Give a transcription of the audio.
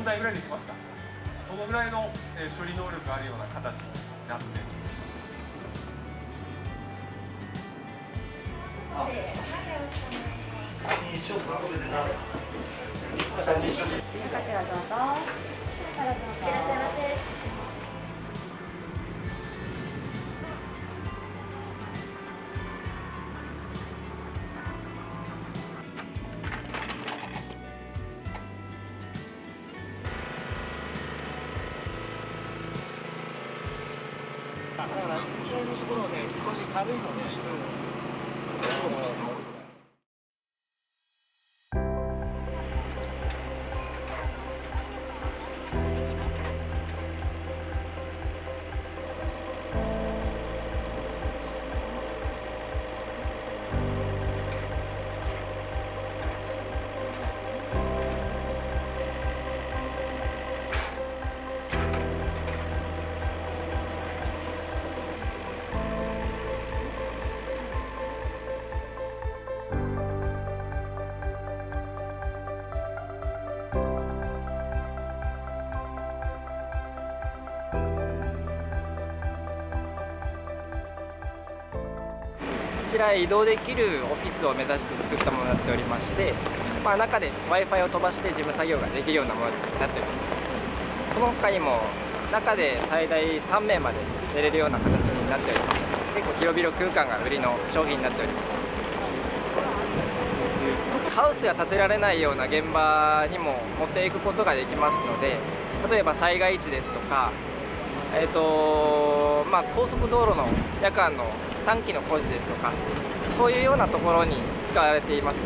台ぐらいできますか。このぐらいの処理能力があるような形になって。だからそういうところで少し軽いので。こちら移動できるオフィスを目指して作ったものになっておりまして、中で Wi-Fi を飛ばして事務作業ができるようなものになっております。その他にも中で最大3名まで寝れるような形になっております。結構広々空間が売りの商品になっております。ハウスが建てられないような現場にも持っていくことができますので、例えば災害地ですとか、高速道路の夜間の短期の工事ですとか、そういうようなところに使われています。